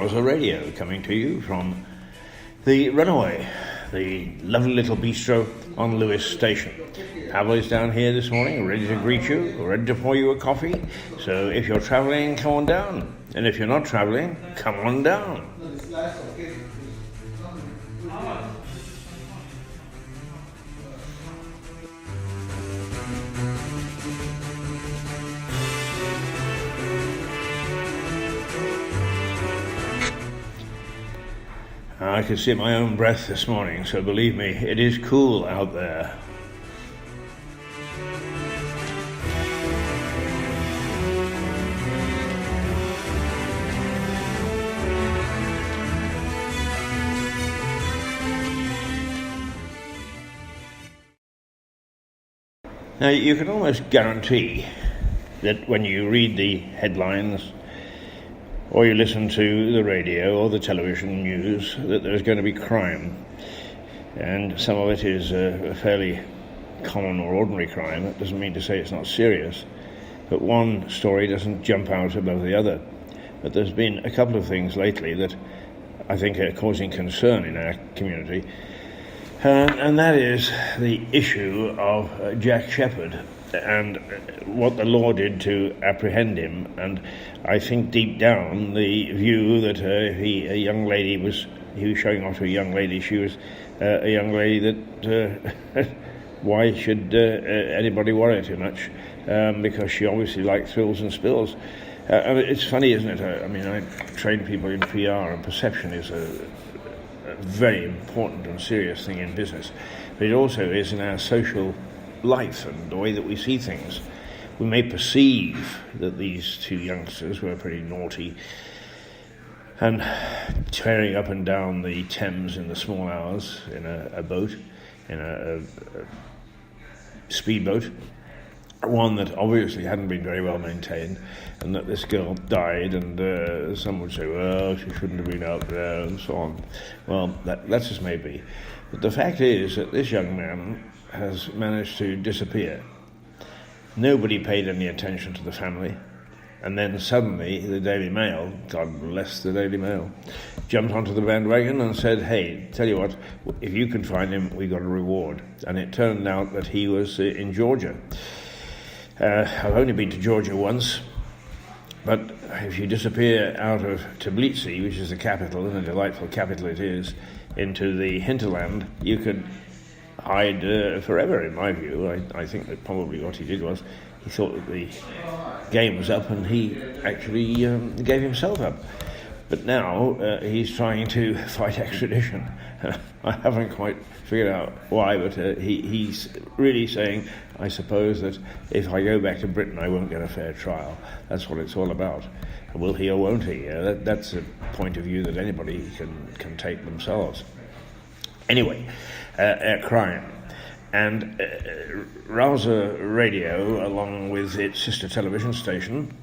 Rouser Radio, coming to you from the Runaway, the lovely little bistro on Lewis Station. Pavel is down here this morning, ready to greet you, ready to pour you a coffee. So if you're travelling, come on down. And if you're not travelling, come on down. I could see my own breath this morning, so believe me, it is cool out there. Now, you can almost guarantee that when you read the headlines or you listen to the radio or the television news, that there's going to be crime. And some of it is a fairly common or ordinary crime. That doesn't mean to say it's not serious. But one story doesn't jump out above the other. But there's been a couple of things lately that I think are causing concern in our community. And that is the issue of Jack Shepherd and what the law did to apprehend him. And I think deep down the view that he was showing off to a young lady. She was a young lady that why should anybody worry too much? Because she obviously liked thrills and spills. And it's funny, isn't it? I train people in PR, and perception is a very important and serious thing in business. But it also is in our social life and the way that we see things. We may perceive that these two youngsters were pretty naughty and tearing up and down the Thames in the small hours in a boat, in a speedboat, one that obviously hadn't been very well maintained, and that this girl died, and some would say, well, she shouldn't have been out there, and so on. Well, that's as may be. But the fact is that this young man has managed to disappear. Nobody paid any attention to the family. And then suddenly the Daily Mail, God bless the Daily Mail, jumped onto the bandwagon and said, hey, tell you what, if you can find him, we got a reward. And it turned out that he was in Georgia. I've only been to Georgia once, but if you disappear out of Tbilisi, which is the capital, and a delightful capital it is, into the hinterland, you could hide forever, in my view. I think that probably what he did was he thought that the game was up, and he actually gave himself up. But now he's trying to fight extradition. I haven't quite figured out why, but he's really saying, I suppose that if I go back to Britain, I won't get a fair trial. That's what it's all about. Will he or won't he? That's a point of view that anybody can take themselves. Anyway, crime. And Rouser Radio, along with its sister television station,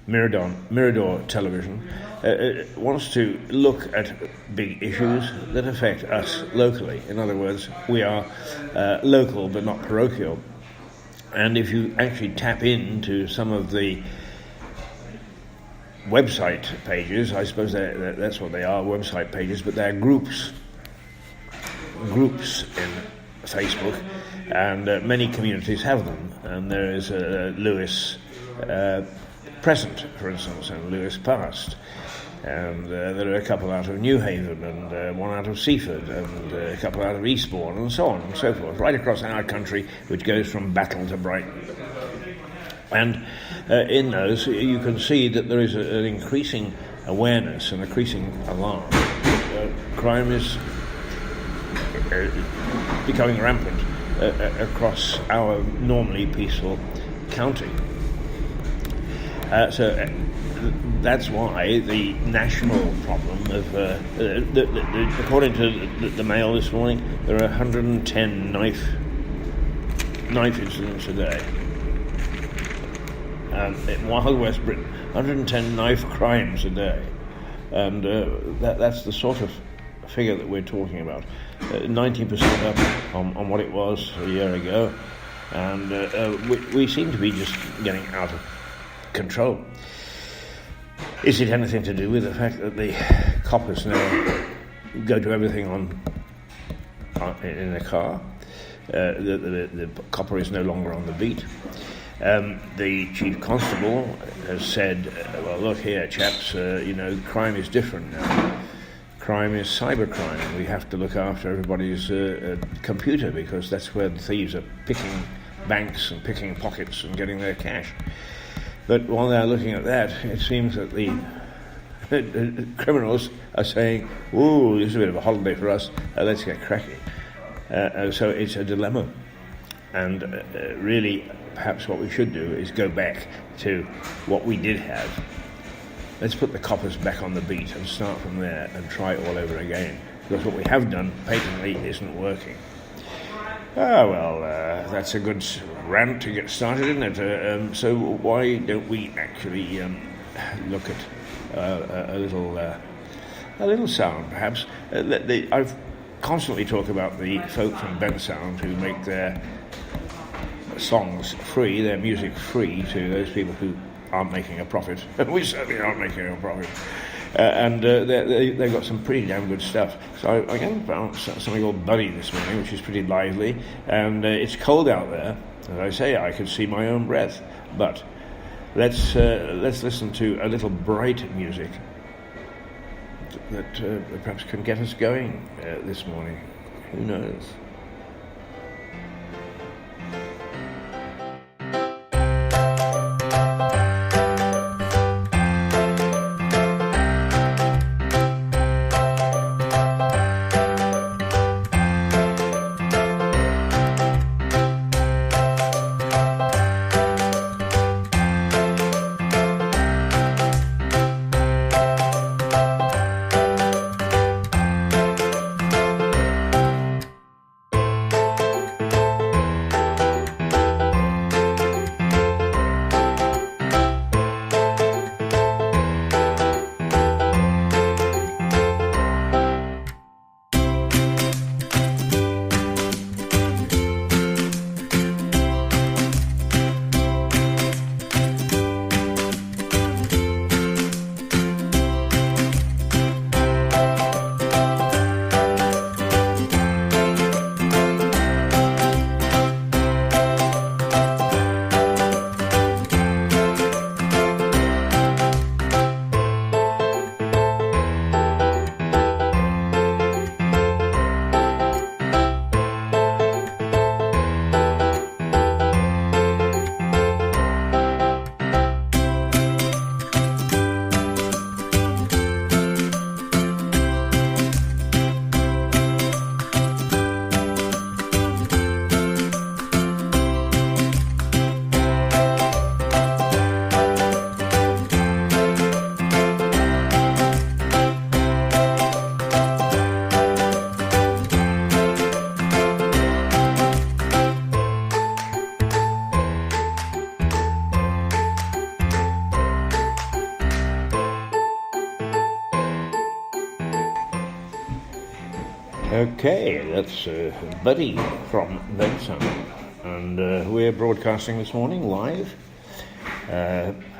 Mirador Television, wants to look at big issues that affect us locally. In other words, we are local but not parochial. And if you actually tap into some of the website pages, I suppose that's what they are, website pages, but they're groups in Facebook, and many communities have them. And there is a Lewis Present, for instance, and Lewis Past, and there are a couple out of New Haven, and one out of Seaford, and a couple out of Eastbourne, and so on and so forth, right across our country, which goes from Battle to Brighton. And in those, you can see that there is an increasing awareness and increasing alarm. Crime is becoming rampant across our normally peaceful county. So that's why the national problem of, according to the Mail this morning, there are 110 knife incidents a day. In Wild West Britain, 110 knife crimes a day. And that's the sort of figure that we're talking about. 19% up on what it was a year ago. And we seem to be just getting out of control. Is it anything to do with the fact that the coppers now go to everything in the car? The copper is no longer on the beat. The chief constable has said, well, look here, chaps, crime is different now. Crime is cybercrime. We have to look after everybody's computer because that's where the thieves are picking banks and picking pockets and getting their cash. But while they're looking at that, it seems that the criminals are saying, ooh, this is a bit of a holiday for us, let's get cracking. So it's a dilemma. And really, perhaps what we should do is go back to what we did have. Let's put the coppers back on the beat and start from there and try it all over again. Because what we have done patently isn't working. That's a good rant to get started, isn't it? So why don't we actually look at a little sound, perhaps? I've constantly talked about the folk from Bensound who make their songs free, their music free to those people who aren't making a profit. We certainly aren't making a profit. They've got some pretty damn good stuff. So I again found something called Buddy this morning, which is pretty lively, and it's cold out there. As I say, I can see my own breath. But let's listen to a little bright music that perhaps can get us going this morning. Who knows? Okay, that's Buddy from Bensound, and we're broadcasting this morning live.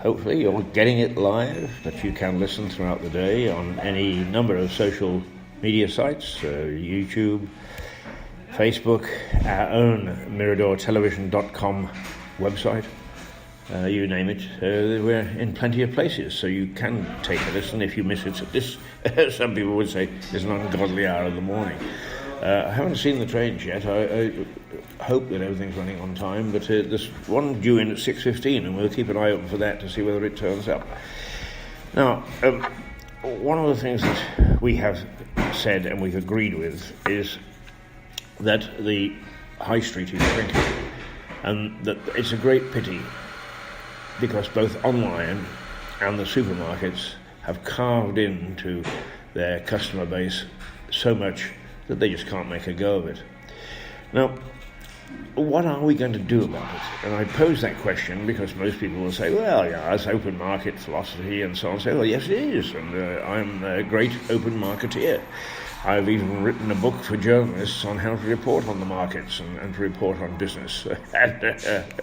Hopefully you're getting it live, but you can listen throughout the day on any number of social media sites, YouTube, Facebook, our own MiradorTelevision.com website. You name it, we're in plenty of places, so you can take a listen if you miss it at this, some people would say, it's an ungodly hour of the morning. I haven't seen the trains yet. I hope that everything's running on time, but there's one due in at 6:15, and we'll keep an eye open for that to see whether it turns up. Now, one of the things that we have said and we've agreed with is that the high street is shrinking, and that it's a great pity because both online and the supermarkets have carved into their customer base so much that they just can't make a go of it. Now, what are we going to do about it? And I pose that question because most people will say, well, yeah, it's open market philosophy and so on. Say, well, yes, it is, and I'm a great open marketeer. I've even written a book for journalists on how to report on the markets and to report on business. And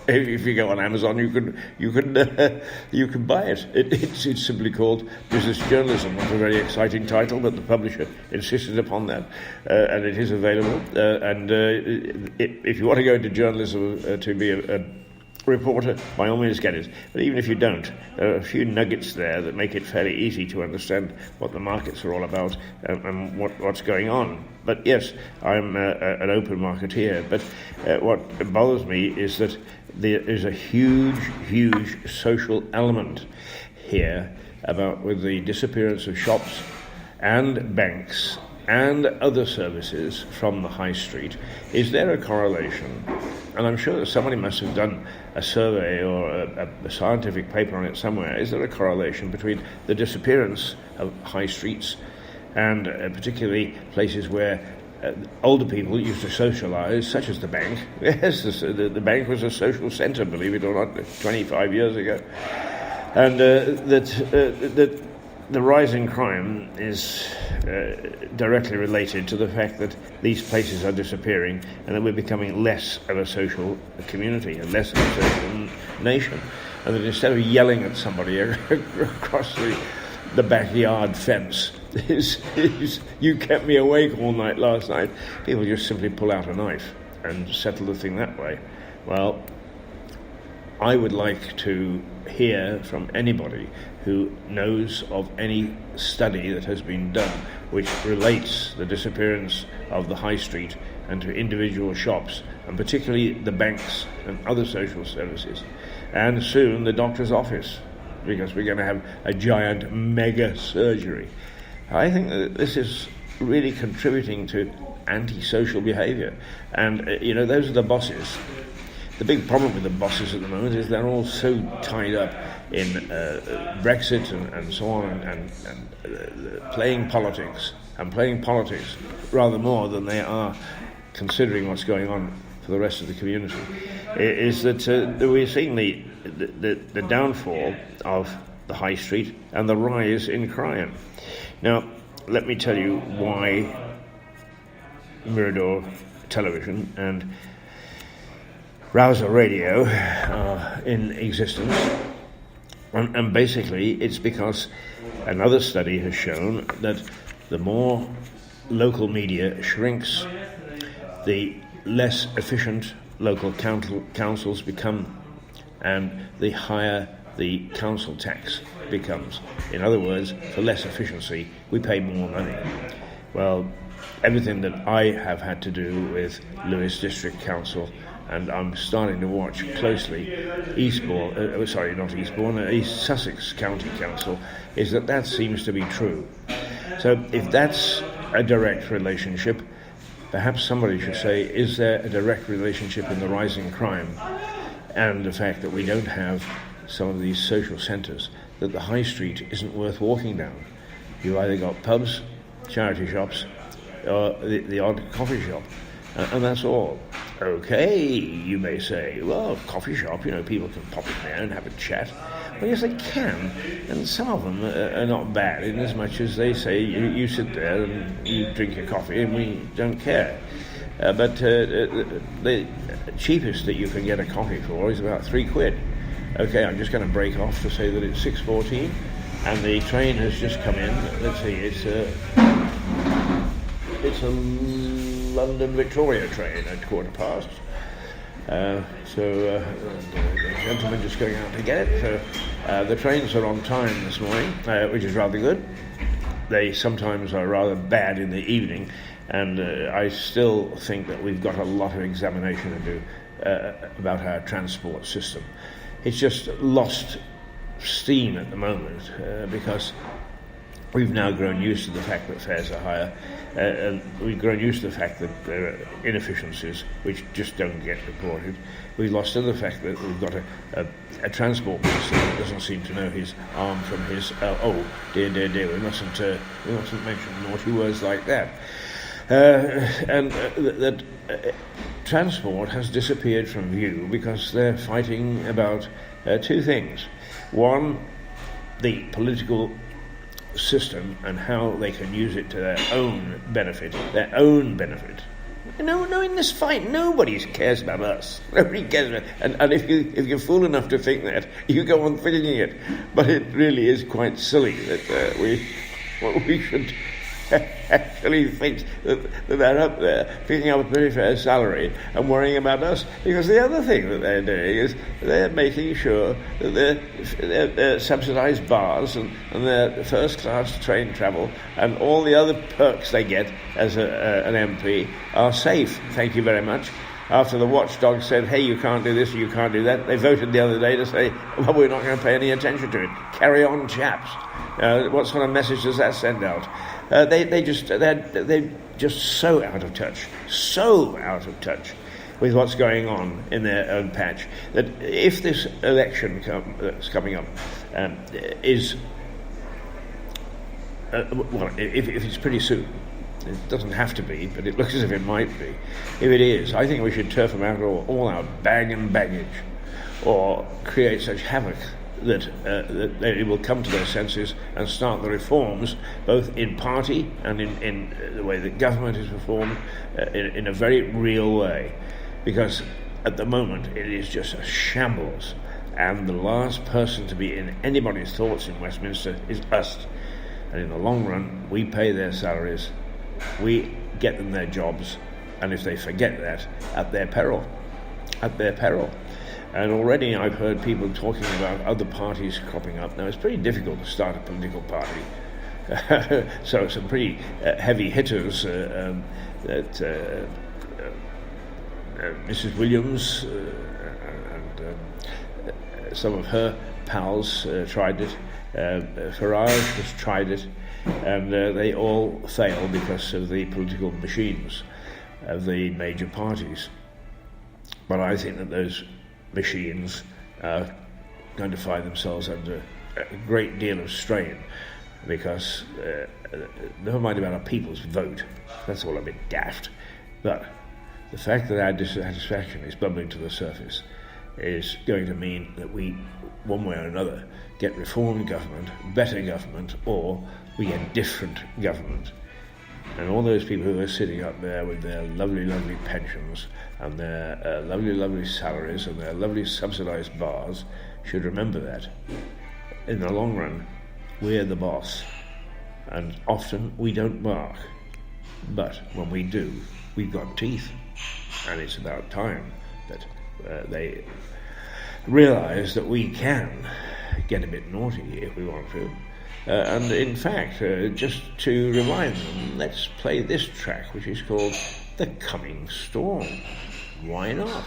if you go on Amazon, you can buy it. It's simply called Business Journalism. Not a very exciting title, but the publisher insisted upon that, and it is available. If you want to go into journalism to be a reporter, by all means get it. But even if you don't, there are a few nuggets there that make it fairly easy to understand what the markets are all about and what's going on. But yes, I'm an open marketeer. But what bothers me is that there is a huge social element here with the disappearance of shops and banks and other services from the high street. Is there a correlation? And I'm sure that somebody must have done a survey or a scientific paper on it somewhere. Is there a correlation between the disappearance of high streets and particularly places where older people used to socialise, such as the bank? Yes, the bank was a social centre, believe it or not, 25 years ago. And that the rise in crime is directly related to the fact that these places are disappearing and that we're becoming less of a social community and less of a social nation. And that instead of yelling at somebody across the backyard fence, you kept me awake all night last night, people just simply pull out a knife and settle the thing that way. Well, I would like to hear from anybody who knows of any study that has been done which relates the disappearance of the high street and to individual shops, and particularly the banks and other social services, and soon the doctor's office, because we're going to have a giant mega surgery. I think that this is really contributing to antisocial behaviour, and those are the bosses. The big problem with the bosses at the moment is they're all so tied up in Brexit and so on, and playing politics rather more than they are considering what's going on for the rest of the community. Is that we're seeing the downfall of the high street and the rise in crime. Now, let me tell you why Mirador Television and Rouser Radio are in existence. And basically, it's because another study has shown that the more local media shrinks, the less efficient local councils become, and the higher the council tax becomes. In other words, for less efficiency, we pay more money. Well, everything that I have had to do with Lewes District Council, and I'm starting to watch closely East Sussex County Council, is that seems to be true. So if that's a direct relationship, perhaps somebody should say, is there a direct relationship in the rising crime and the fact that we don't have some of these social centres, that the high street isn't worth walking down? You've either got pubs, charity shops, or the odd coffee shop, and that's all. Okay, you may say, well, coffee shop, people can pop in there and have a chat. Well, yes, they can, and some of them are not bad, in as much as they say you sit there and you drink your coffee and we don't care. But the cheapest that you can get a coffee for is about £3. Okay, I'm just going to break off to say that it's 6:14, and the train has just come in. Let's see, it's a London Victoria train at 15:15. The gentleman just going out to get it. So the trains are on time this morning, which is rather good. They sometimes are rather bad in the evening, and I still think that we've got a lot of examination to do about our transport system. It's just lost steam at the moment because we've now grown used to the fact that fares are higher, and we've grown used to the fact that there are inefficiencies which just don't get reported. We've lost to the fact that we've got a transport minister that doesn't seem to know his arm from his dear, we mustn't mention naughty words like that. That transport has disappeared from view because they're fighting about two things. One, the political system and how they can use it to their own benefit. No, in this fight, nobody cares about us. Nobody cares about and if you're fool enough to think that, you go on thinking it. But it really is quite silly that we should actually think that they're up there picking up a pretty fair salary and worrying about us. Because the other thing that they're doing is they're making sure that their subsidised bars and their first-class train travel and all the other perks they get as an MP are safe. Thank you very much. After the watchdog said, hey, you can't do this, you can't do that, they voted the other day to say, well, we're not going to pay any attention to it. Carry on, chaps. What sort of message does that send out? They're just so out of touch with what's going on in their own patch, that if this election that's coming up is, if it's pretty soon, it doesn't have to be, but it looks as if it might be. If it is, I think we should turf them out all our bag and baggage, or create such havoc that they will come to their senses and start the reforms, both in party and in the way that government is reformed, in a very real way. Because at the moment it is just a shambles, and the last person to be in anybody's thoughts in Westminster is us. And in the long run, we pay their salaries, we get them their jobs, and if they forget that, at their peril. And already I've heard people talking about other parties cropping up. Now, it's pretty difficult to start a political party. So some pretty heavy hitters that Mrs. Williams and some of her pals tried it. Farage has tried it. And they all fail because of the political machines of the major parties. But I think that those machines are going to find themselves under a great deal of strain, because never mind about our people's vote, that's all a bit daft, but the fact that our dissatisfaction is bubbling to the surface is going to mean that we, one way or another, get reformed government, better government, or we get different government. And all those people who are sitting up there with their lovely, lovely pensions and their lovely, lovely salaries and their lovely subsidised bars should remember that. In the long run, we're the boss. And often we don't bark. But when we do, we've got teeth. And it's about time that they realise that we can get a bit naughty if we want to. And in fact, just to remind them, let's play this track, which is called The Coming Storm. Why not?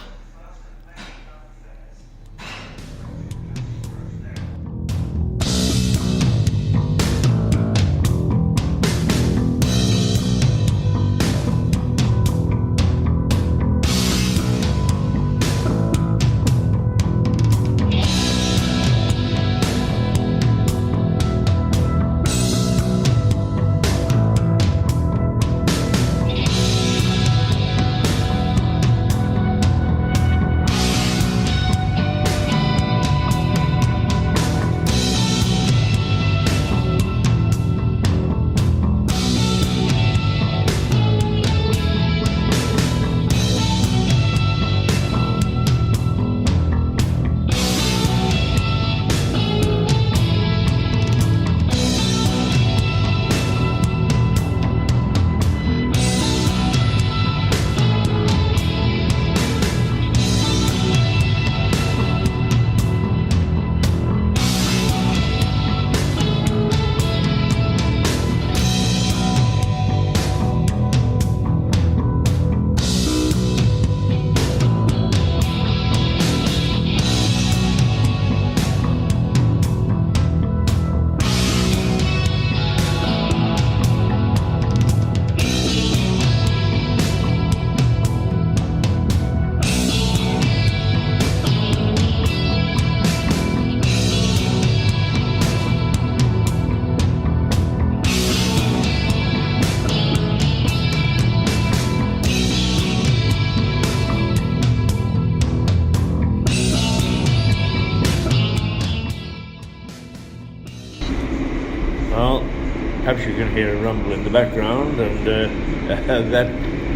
perhaps you can hear a rumble in the background, and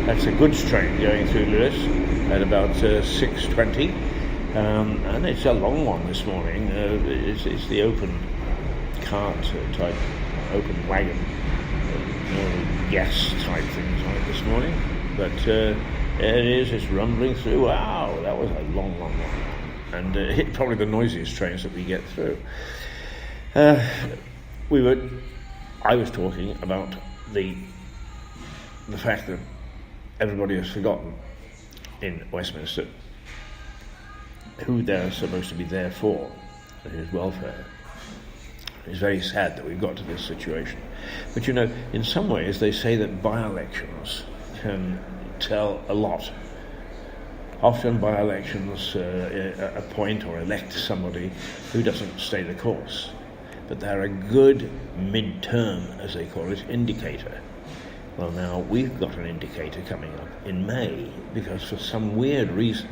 that's a goods train going through Lewes at about 6:20, and it's a long one this morning. It's the open cart type, open wagon, gas type things on it this morning, but it's rumbling through. Wow, that was a long one, and probably the noisiest trains that we get through. I was talking about the fact that everybody has forgotten in Westminster who they're supposed to be there for, and whose welfare. It's very sad that we've got to this situation. But in some ways they say that by-elections can tell a lot. Often by-elections appoint or elect somebody who doesn't stay the course. But they're a good mid-term, as they call it, indicator. Well, now we've got an indicator coming up in May, because for some weird reason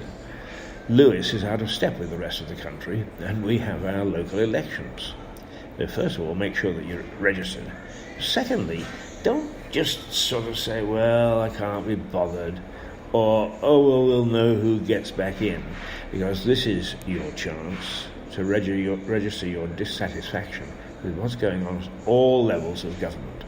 Lewes is out of step with the rest of the country, and we have our local elections. So first of all, make sure that you're registered. Secondly, don't just sort of say, well, I can't be bothered, or, oh, well, we'll know who gets back in, because this is your chance to register your dissatisfaction with what's going on at all levels of government.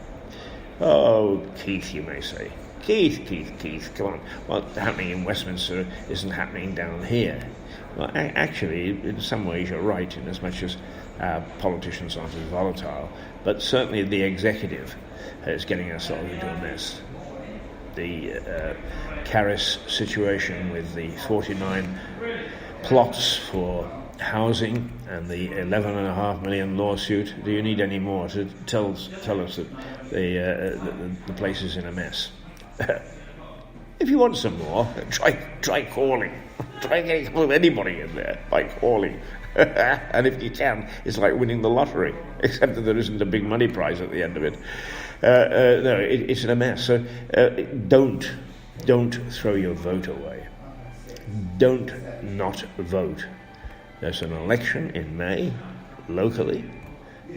Oh, Keith, you may say. Keith, come on. What's happening in Westminster isn't happening down here. Well, actually, in some ways you're right, in as much as politicians aren't as volatile, but certainly the executive is getting ourselves into a mess. The Caris situation with the 49 plots for housing and the 11.5 million lawsuit. Do you need any more to tell us that the place is in a mess? If you want some more, try calling. Try getting hold of anybody in there by calling. And if you can, it's like winning the lottery, except that there isn't a big money prize at the end of it. No, it's in a mess. So don't throw your vote away. Don't not vote. There's an election in May, locally,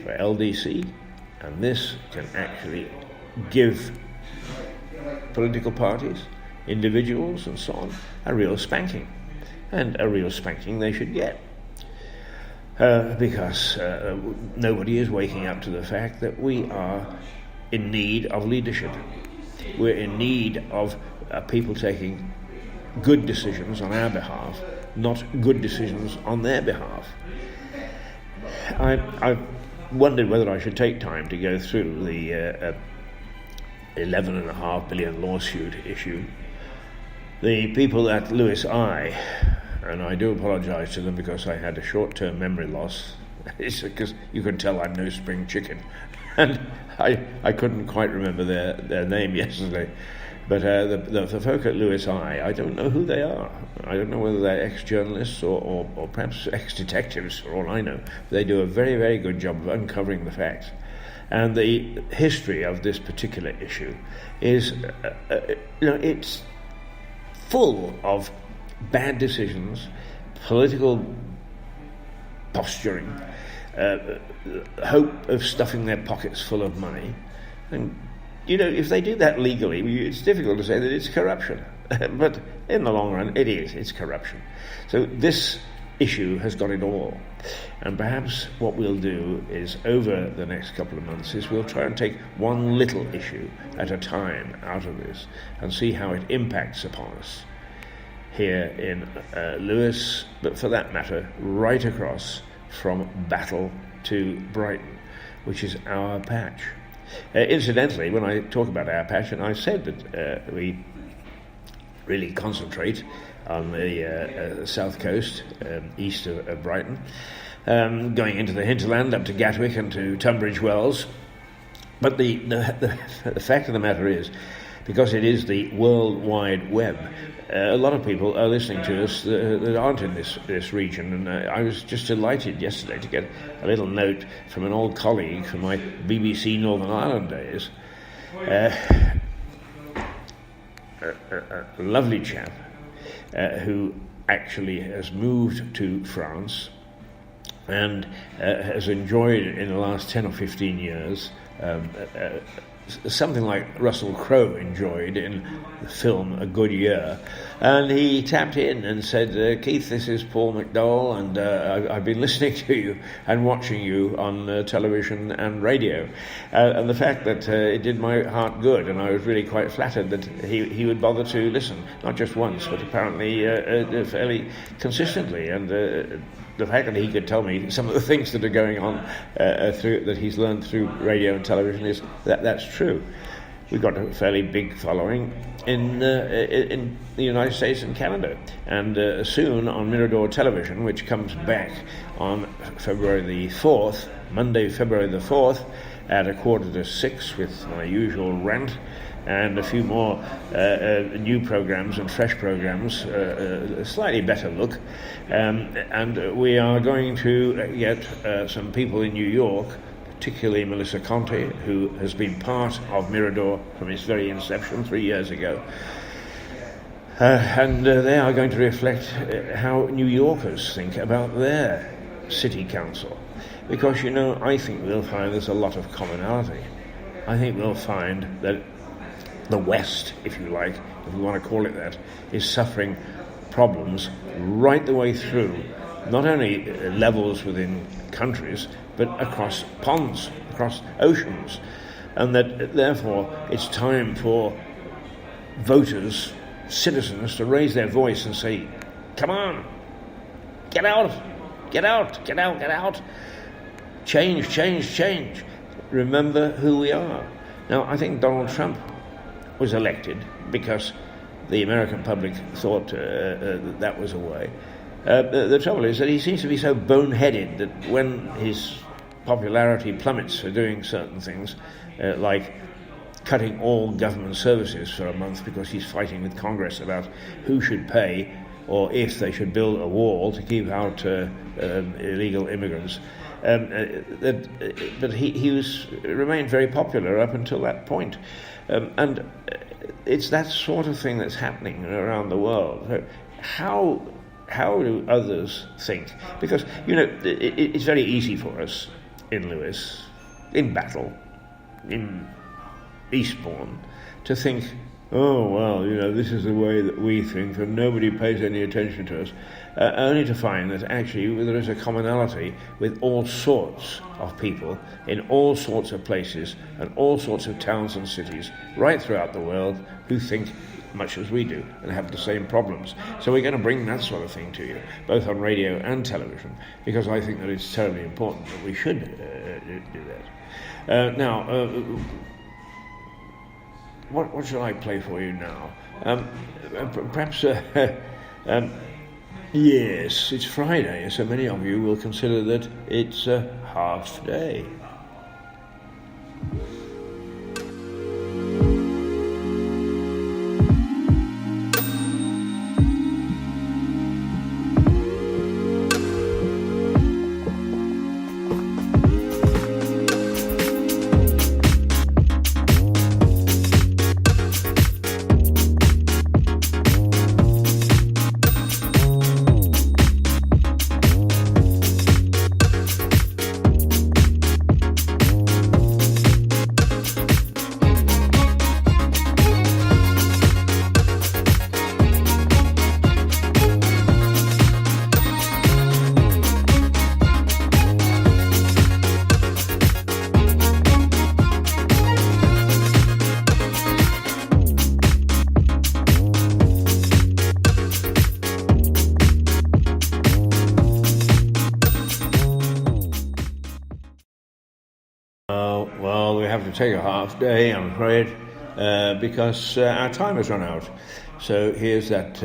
for LDC, and this can actually give political parties, individuals and so on, a real spanking. And a real spanking they should get. Because nobody is waking up to the fact that we are in need of leadership. We're in need of people taking good decisions on our behalf, not good decisions on their behalf. I've wondered whether I should take time to go through the 11.5 billion lawsuit issue. The people at Lewes Eye, and I do apologise to them because I had a short-term memory loss. It's because you can tell I'm no spring chicken, and I couldn't quite remember their name yesterday. But the folk at Lewes Eye, I don't know who they are. I don't know whether they're ex-journalists or perhaps ex-detectives, for all I know. They do a very, very good job of uncovering the facts. And the history of this particular issue is, it's full of bad decisions, political posturing, hope of stuffing their pockets full of money, and if they do that legally, it's difficult to say that it's corruption. But in the long run, it's corruption. So this issue has got it all. And perhaps what we'll do is, over the next couple of months, is we'll try and take one little issue at a time out of this and see how it impacts upon us here in Lewes, but for that matter, right across from Battle to Brighton, which is our patch. Incidentally, when I talk about our patch, and I've said that we really concentrate on the south coast, east of Brighton, going into the hinterland up to Gatwick and to Tunbridge Wells. But the fact of the matter is, because it is the World Wide Web, a lot of people are listening to us that aren't in this region, and I was just delighted yesterday to get a little note from an old colleague from my BBC Northern Ireland days, a lovely chap who actually has moved to France and has enjoyed in the last 10 or 15 years something like Russell Crowe enjoyed in the film A Good Year. And he tapped in and said, Keith, this is Paul McDowell, and I've been listening to you and watching you on television and radio. And the fact that it did my heart good, and I was really quite flattered that he would bother to listen, not just once, but apparently fairly consistently. And the fact that he could tell me some of the things that are going on that he's learned through radio and television is that's true. We've got a fairly big following in the United States and Canada, and soon on Mirador Television, which comes back on February the 4th, Monday, February the 4th, at 5:45 with my usual rant, and a few more new programs and fresh programs, a slightly better look. And we are going to get some people in New York, particularly Melissa Conte, who has been part of Mirador from its very inception 3 years ago. And they are going to reflect how New Yorkers think about their city council. Because, I think we'll find there's a lot of commonality. I think we'll find that the West, if you like, if we want to call it that, is suffering problems right the way through, not only levels within countries, but across ponds, across oceans. And that, therefore, it's time for voters, citizens, to raise their voice and say, come on, get out, get out, get out, get out. Change, change, change. Remember who we are. Now, I think Donald Trump was elected because the American public thought that was a way. The trouble is that he seems to be so boneheaded that when his popularity plummets for doing certain things, like cutting all government services for a month because he's fighting with Congress about who should pay or if they should build a wall to keep out illegal immigrants. But he remained very popular up until that point. And it's that sort of thing that's happening around the world. How do others think? Because, it's very easy for us in Lewes, in Battle, in Eastbourne, to think, oh, well, this is the way that we think and nobody pays any attention to us, only to find that actually there is a commonality with all sorts of people in all sorts of places and all sorts of towns and cities right throughout the world who think much as we do and have the same problems. So we're going to bring that sort of thing to you, both on radio and television, because I think that it's terribly important that we should do that. Now, what shall I play for you now? Perhaps, yes, it's Friday, so many of you will consider that it's a half day. Well, we have to take a half day, I'm afraid, because our time has run out. So here's that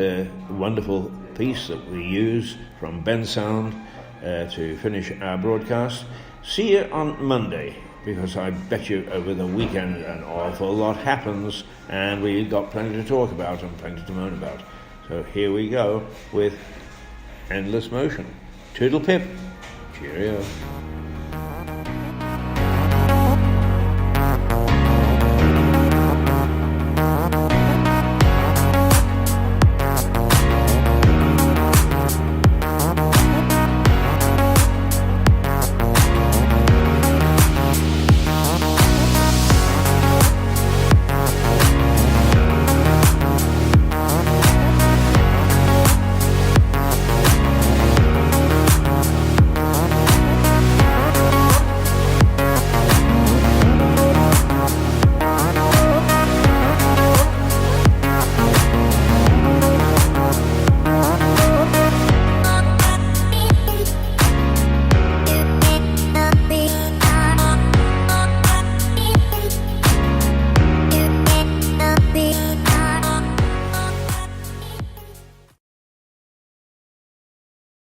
wonderful piece that we use from Bensound to finish our broadcast. See you on Monday, because I bet you over the weekend an awful lot happens, and we've got plenty to talk about and plenty to moan about. So here we go with Endless Motion. Toodle pip. Cheerio.